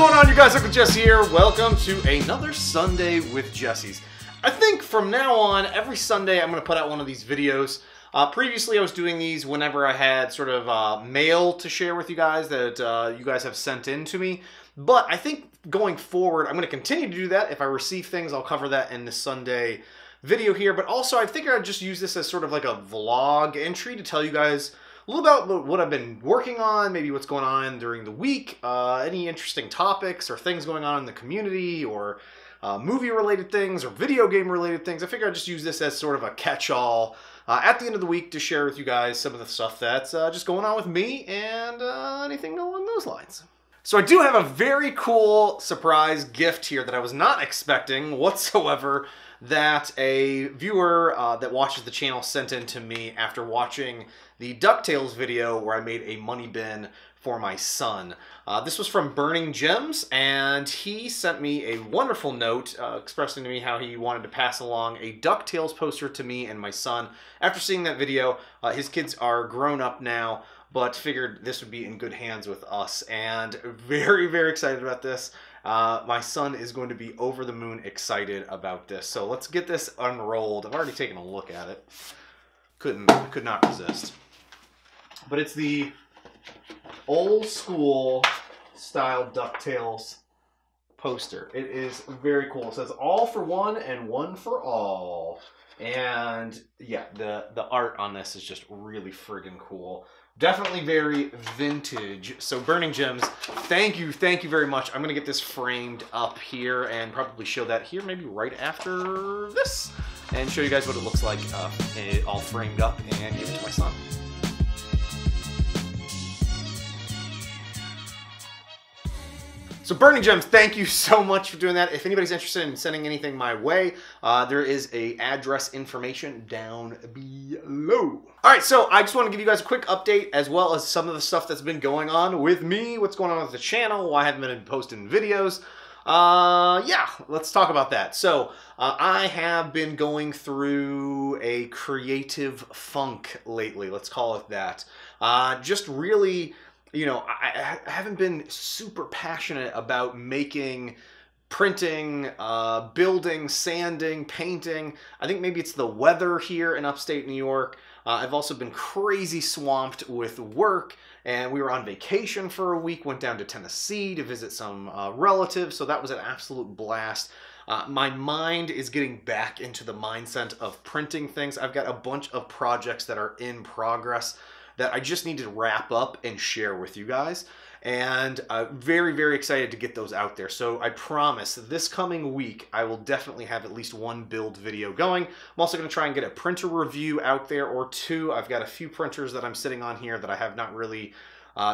going on, you guys? Uncle Jessy here. Welcome to another Sunday with Jessys. I think from now on, every Sunday I'm going to put out one of these videos. Previously I was doing these whenever I had sort of mail to share with you guys that you guys have sent in to me. But I think going forward, I'm going to continue to do that. If I receive things, I'll cover that in the Sunday video here. But also I think I'd just use this as sort of like a vlog entry to tell you guys a little about what I've been working on, maybe what's going on during the week, any interesting topics or things going on in the community, or movie-related things or video game-related things. I figure I'd just use this as sort of a catch-all at the end of the week to share with you guys some of the stuff that's just going on with me and anything along those lines. So I do have a very cool surprise gift here that I was not expecting whatsoever, that a viewer that watches the channel sent in to me after watching the Ducktales video where I made a money bin for my son. This was from BurninGems, and he sent me a wonderful note expressing to me how he wanted to pass along a Ducktales poster to me and my son. After seeing that video, his kids are grown up now, but figured this would be in good hands with us, and very, very excited about this. My son is going to be over the moon excited about this. So let's get this unrolled. I've already taken a look at it. Could not resist. But it's the old school style DuckTales poster. It is very cool. It says all for one and one for all. And yeah, the art on this is just really friggin' cool. Definitely very vintage. So BurninGems, thank you very much. I'm gonna get this framed up here and probably show that here maybe right after this, and show you guys what it looks like all framed up, and give it to my son. So BurninGems, thank you so much for doing that. If anybody's interested in sending anything my way, there is a address information down below. All right, so I just want to give you guys a quick update, as well as some of the stuff that's been going on with me, what's going on with the channel, why I haven't been posting videos. Yeah, let's talk about that. So I have been going through a creative funk lately, let's call it that. Just really, you know, I haven't been super passionate about making, printing, building, sanding, painting. I think maybe it's the weather here in upstate New York. I've also been crazy swamped with work, and we were on vacation for a week, went down to Tennessee to visit some relatives, so that was an absolute blast. My mind is getting back into the mindset of printing things. I've got a bunch of projects that are in progress that I just need to wrap up and share with you guys. And I'm very, very excited to get those out there. So I promise this coming week, I will definitely have at least one build video going. I'm also going to try and get a printer review out there or two. I've got a few printers that I'm sitting on here that I have not really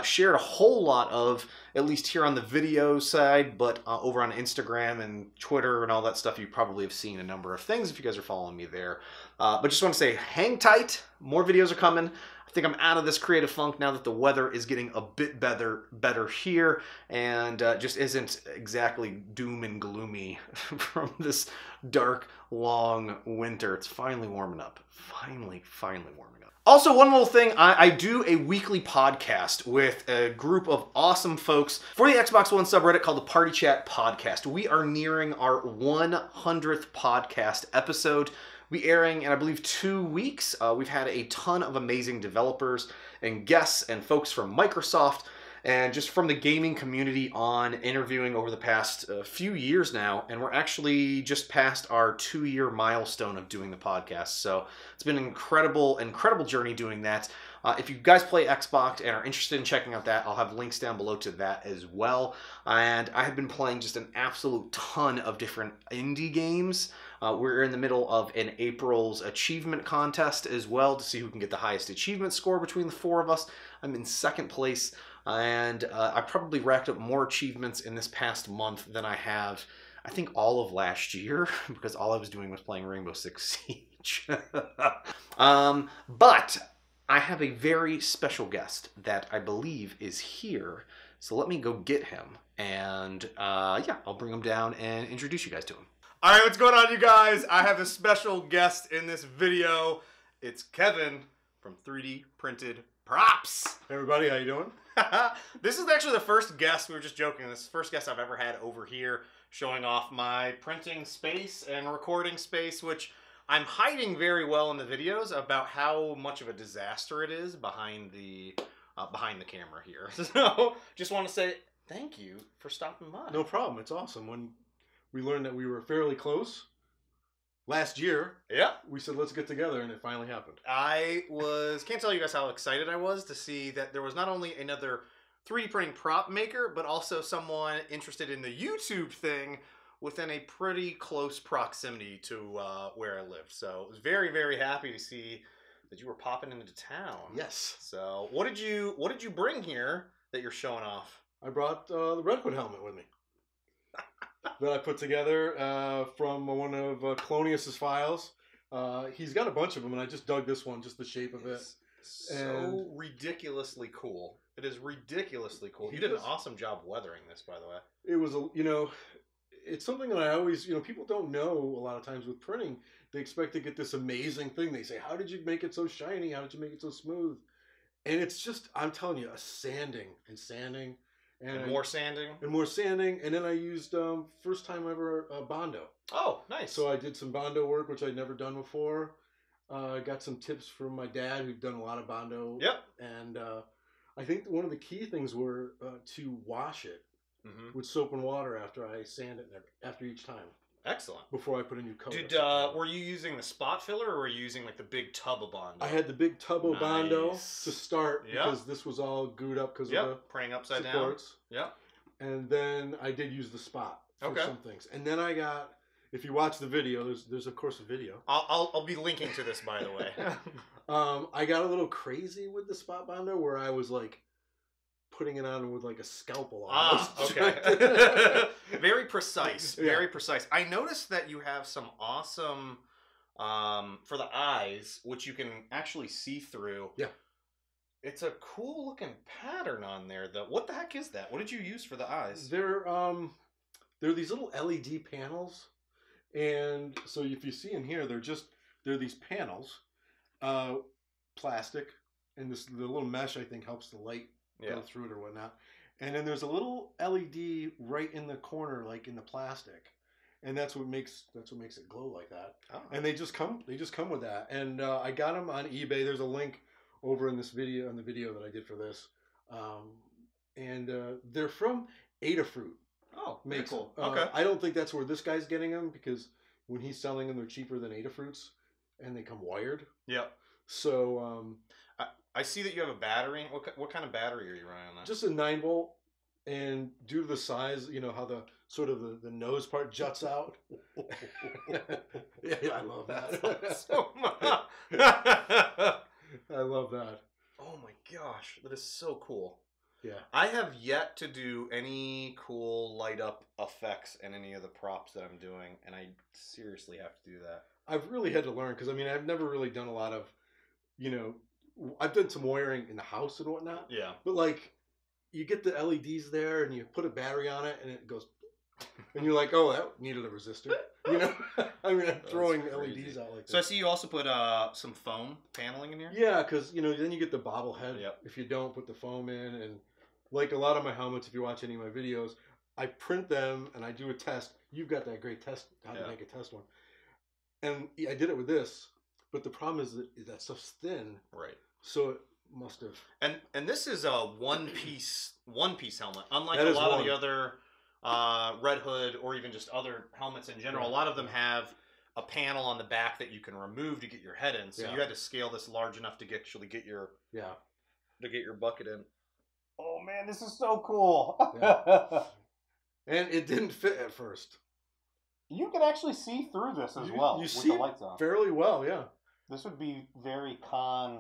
shared a whole lot of, at least here on the video side, but over on Instagram and Twitter and all that stuff, you probably have seen a number of things if you guys are following me there. But just want to say, hang tight. More videos are coming. I think I'm out of this creative funk now that the weather is getting a bit better here, and just isn't exactly doom and gloomy from this dark, long winter. It's finally warming up. Finally warming up. Also, one little thing, I do a weekly podcast with a group of awesome folks for the Xbox One subreddit called the Party Chat Podcast. We are nearing our 100th podcast episode. We'll be airing in, I believe, 2 weeks. We've had a ton of amazing developers and guests and folks from Microsoft and just from the gaming community on interviewing over the past few years now. And we're actually just past our 2-year milestone of doing the podcast. So it's been an incredible journey doing that. If you guys play Xbox and are interested in checking out that, I'll have links down below to that as well. And I have been playing just an absolute ton of different indie games. We're in the middle of an April's achievement contest as well to see who can get the highest achievement score between the 4 of us. I'm in 2nd place, and I probably racked up more achievements in this past month than I have, I think, all of last year, because all I was doing was playing Rainbow Six Siege. But I have a very special guest that I believe is here, so let me go get him, and yeah, I'll bring him down and introduce you guys to him. All right, what's going on, you guys? I have a special guest in this video. It's Kevin from 3D Printed Props. Hey everybody, how you doing? This is actually the first guest, we were just joking, this is the first guest I've ever had over here showing off my printing space and recording space, which I'm hiding very well in the videos about how much of a disaster it is behind the camera here. So just want to say thank you for stopping by. No problem. It's awesome. When we learned that we were fairly close last year, yeah, we said let's get together, and it finally happened. Can't tell you guys how excited I was to see that there was not only another 3D printing prop maker, but also someone interested in the YouTube thing within a pretty close proximity to where I live. So I was very, very happy to see that you were popping into town. Yes. So what did you bring here that you're showing off? I brought the Red Hood helmet with me that I put together from one of Clonius's files. He's got a bunch of them, and I just dug this one, just the shape of it. So ridiculously cool. It is ridiculously cool. You did an awesome job weathering this, by the way. It was, it's something that I always, people don't know a lot of times with printing. They expect to get this amazing thing. They say, how did you make it so shiny? How did you make it so smooth? And it's just, I'm telling you, a sanding and sanding. And more sanding. And more sanding. And then I used, first time ever, Bondo. Oh, nice. So I did some Bondo work, which I'd never done before. I got some tips from my dad, who'd done a lot of Bondo. Yep. And I think one of the key things were to wash it with soap and water after I sand it, after each time. Excellent. Before I put a new coat. Were you using the spot filler, or were you using like the big tub of Bondo? I had the big tub of Bondo to start because this was all gooed up because of the praying upside supports. down. Yep. And then I did use the spot for some things. And then I got, if you watch the video, there's of course a video. I'll be linking to this, by the way. I got a little crazy with the spot Bondo where I was like putting it on with like a scalpel. Okay. Very precise. Yeah. Very precise. I noticed that you have some awesome for the eyes, which you can actually see through. Yeah. It's a cool looking pattern on there. What the heck is that? What did you use for the eyes? They're these little LED panels, and so if you see in here, they're these panels, plastic, and the little mesh I think helps the light go through it or whatnot. And then there's a little LED right in the corner, like in the plastic, and that's what makes it glow like that. Oh. And they just come with that. And I got them on eBay. There's a link over in this video, on the video that I did for this, and they're from Adafruit. Oh, very cool. Okay. I don't think that's where this guy's getting them, because when he's selling them, they're cheaper than Adafruit's, and they come wired. Yep. So I see that you have a battery. What kind of battery are you running on that? Just a 9-volt, and due to the size, how the sort of the nose part juts out. Yeah, I love that. So much. I love that. Oh my gosh, that is so cool. Yeah. I have yet to do any cool light up effects in any of the props that I'm doing, and I seriously have to do that. I've really had to learn, because I've never really done a lot of, I've done some wiring in the house and whatnot. Yeah. But like, you get the LEDs there and you put a battery on it and it goes, and you're like, oh, that needed a resistor. I'm throwing LEDs out like that. So I see you also put some foam paneling in here? Yeah, because, then you get the bobblehead. Yep. If you don't put the foam in. And like a lot of my helmets, if you watch any of my videos, I print them and I do a test. You've got that great test, how to make a test one. And I did it with this, but the problem is that stuff's thin. Right. So it must have. And this is a one piece helmet. Unlike a lot of the other Red Hood or even just other helmets in general, a lot of them have a panel on the back that you can remove to get your head in. So you had to scale this large enough to actually get your bucket in. Oh man, this is so cool. Yeah. And it didn't fit at first. You can actually see through this as well with the lights on. Fairly well, yeah. This would be very con.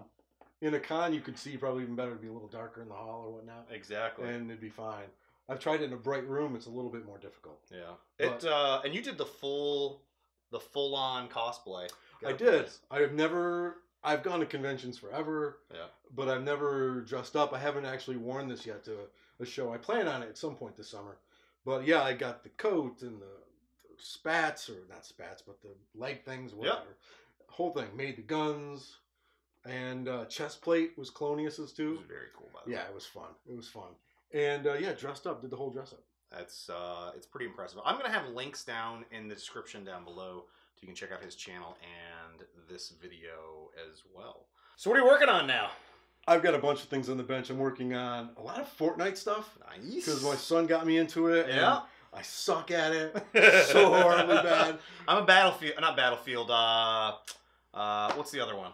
In a con, you could see probably even better to be a little darker in the hall or whatnot. Exactly. And it'd be fine. I've tried it in a bright room. It's a little bit more difficult. Yeah. And you did the full on cosplay. I did. I've gone to conventions forever. Yeah. But I've never dressed up. I haven't actually worn this yet to a show. I plan on it at some point this summer. But yeah, I got the coat and the spats, or not spats, but the leg things, whatever. Whole thing. Made the guns. And chest plate was Colonius's too. It was very cool, by the way. Yeah, it was fun. It was fun. And yeah, dressed up, did the whole dress up. That's it's pretty impressive. I'm gonna have links down in the description down below so you can check out his channel and this video as well. So what are you working on now? I've got a bunch of things on the bench. I'm working on a lot of Fortnite stuff. Nice. Because my son got me into it. Yeah. I suck at it so horribly bad. I'm a Battlefield, not Battlefield. What's the other one?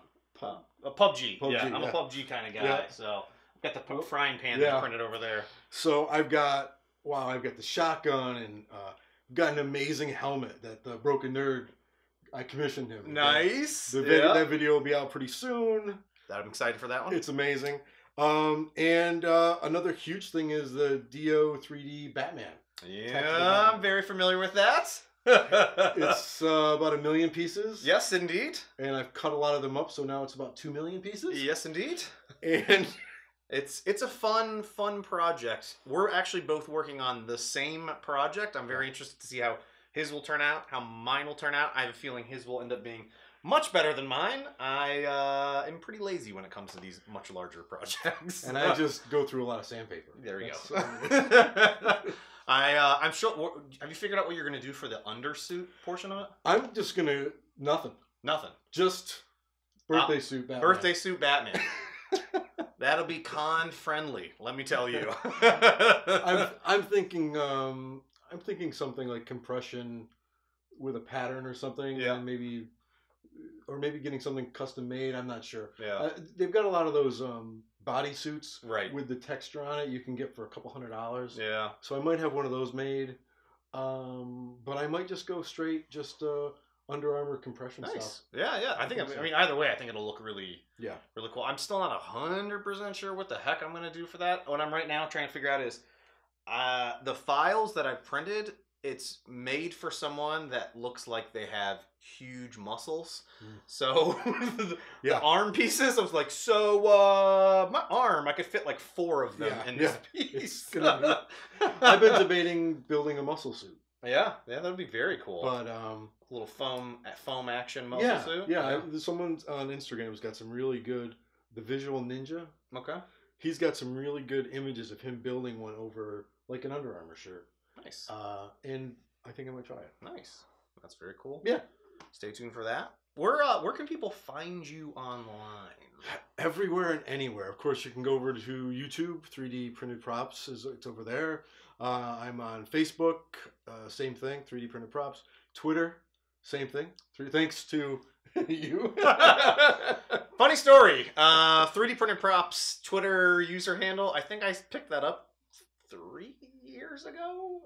PUBG. Yeah, I'm a PUBG kind of guy. Yeah. So I've got the frying pan that printed over there. So I've got the shotgun and got an amazing helmet that the Broken Nerd, I commissioned him. Nice. That video will be out pretty soon. I'm excited for that one. It's amazing. And another huge thing is the Dio 3D Batman. Yeah, I'm very familiar with that. It's about 1 million pieces. Yes, indeed. And I've cut a lot of them up, so now it's about 2 million pieces. Yes, indeed. And it's a fun project. We're actually both working on the same project. I'm very interested to see how his will turn out, how mine will turn out. I have a feeling his will end up being much better than mine. I am pretty lazy when it comes to these much larger projects. And I just go through a lot of sandpaper. There we go. I'm sure. Have you figured out what you're going to do for the undersuit portion of it? I'm just going to... Nothing. Just birthday suit Batman. Birthday suit Batman. That'll be con friendly, let me tell you. I'm thinking something like compression with a pattern or something. Yeah. And maybe getting something custom made. I'm not sure. Yeah. They've got a lot of those body suits with the texture on it you can get for $200. Yeah. So I might have one of those made. But I might just go straight Under Armour compression stuff. Yeah. I mean, either way, I think it'll look really cool. I'm still not 100% sure what the heck I'm going to do for that. What I'm right now trying to figure out is the files that I printed, it's made for someone that looks like they have huge muscles. So the arm pieces, I was like, my arm, I could fit like 4 of them in this piece. I've been debating building a muscle suit. Yeah, that would be very cool. But a little foam action muscle suit. Yeah. Someone on Instagram has got some really good. The Visual Ninja. Okay. He's got some really good images of him building one over like an Under Armour shirt. Nice. And I think I might try it. Nice. That's very cool. Yeah. Stay tuned for that. Where can people find you online? Everywhere and anywhere. Of course, you can go over to YouTube. 3D Printed Props it's over there. I'm on Facebook. Same thing. 3D Printed Props. Twitter. Same thing. Thanks to you. Funny story. 3D Printed Props Twitter user handle. I think I picked that up 3 years ago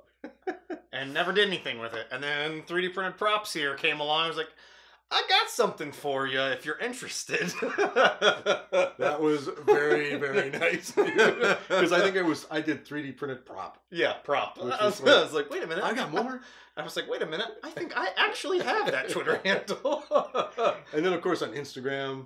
and never did anything with it. And then 3D Printed Props here came along. I was like, I got something for you if you're interested. That was very, very nice. Because I think I did 3D printed prop. Yeah, prop. I was like, wait a minute. I got more. I was like, wait a minute. I think I actually have that Twitter handle. And then, of course, on Instagram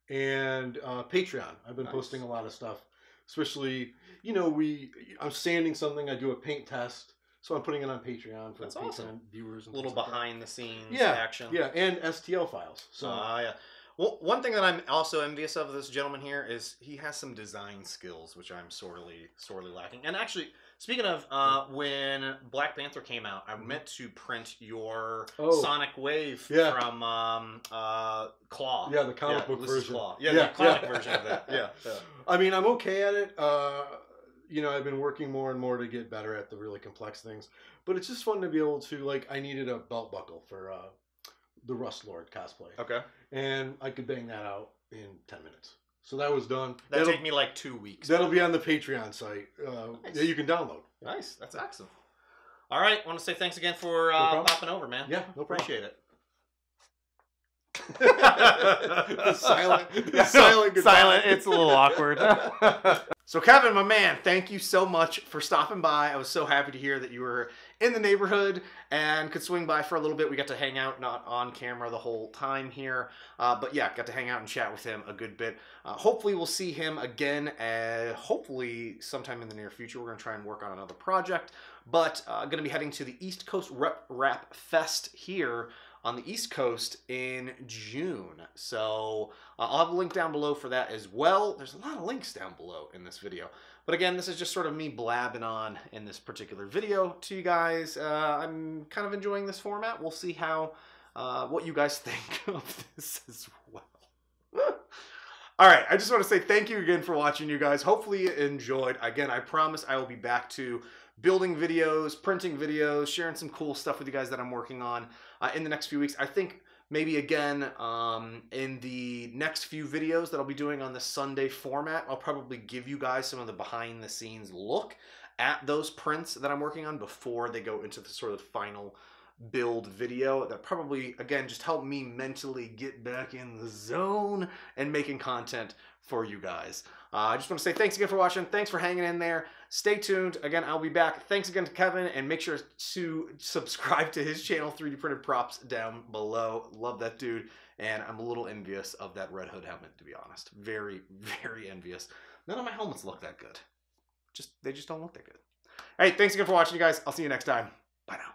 and Patreon. I've been posting a lot of stuff. Especially, I'm sanding something. I do a paint test. So I'm putting it on Patreon for Patreon viewers. And a little behind the scenes action. Yeah, and STL files. So yeah. Well, one thing that I'm also envious of this gentleman here is he has some design skills, which I'm sorely lacking. And actually, speaking of, when Black Panther came out, I meant to print your Sonic Wave from Claw. Yeah, the comic book version. Claw. Yeah, the comic version of that. Yeah. I mean, I'm okay at it. I've been working more and more to get better at the really complex things. But it's just fun to be able to, I needed a belt buckle for the Rust Lord cosplay. Okay. And I could bang that out in 10 minutes. So that was done. That'll take me like 2 weeks. That'll be on the Patreon site. Nice. That you can download. Nice. That's excellent. All right. I want to say thanks again for popping over, man. Yeah, no problem. Appreciate it. the silent goodbye. Silent. It's a little awkward. So Kevin, my man, thank you so much for stopping by. I was so happy to hear that you were in the neighborhood and could swing by for a little bit. We got to hang out, not on camera the whole time here. But yeah, got to hang out and chat with him a good bit. Hopefully we'll see him again, hopefully sometime in the near future. We're going to try and work on another project. But going to be heading to the East Coast Rap Fest here on the East Coast in June. So I'll have a link down below for that as well. There's a lot of links down below in this video. But again, this is just sort of me blabbing on in this particular video to you guys. I'm kind of enjoying this format. We'll see how what you guys think of this as well. All right, I just want to say thank you again for watching, you guys. Hopefully you enjoyed. Again, I promise I will be back to building videos, printing videos, sharing some cool stuff with you guys that I'm working on in the next few weeks. I think maybe again in the next few videos that I'll be doing on the Sunday format, I'll probably give you guys some of the behind the scenes look at those prints that I'm working on before they go into the sort of final build video. That probably again just help me mentally get back in the zone and making content for you guys. I just want to say thanks again for watching. Thanks for hanging in there. Stay tuned. Again, I'll be back. Thanks again to Kevin, and make sure to subscribe to his channel, 3D Printed Props, down below. Love that dude, and I'm a little envious of that Red Hood helmet, to be honest. Very, very envious. None of my helmets look that good. They just don't look that good. All right, thanks again for watching, you guys. I'll see you next time. Bye now.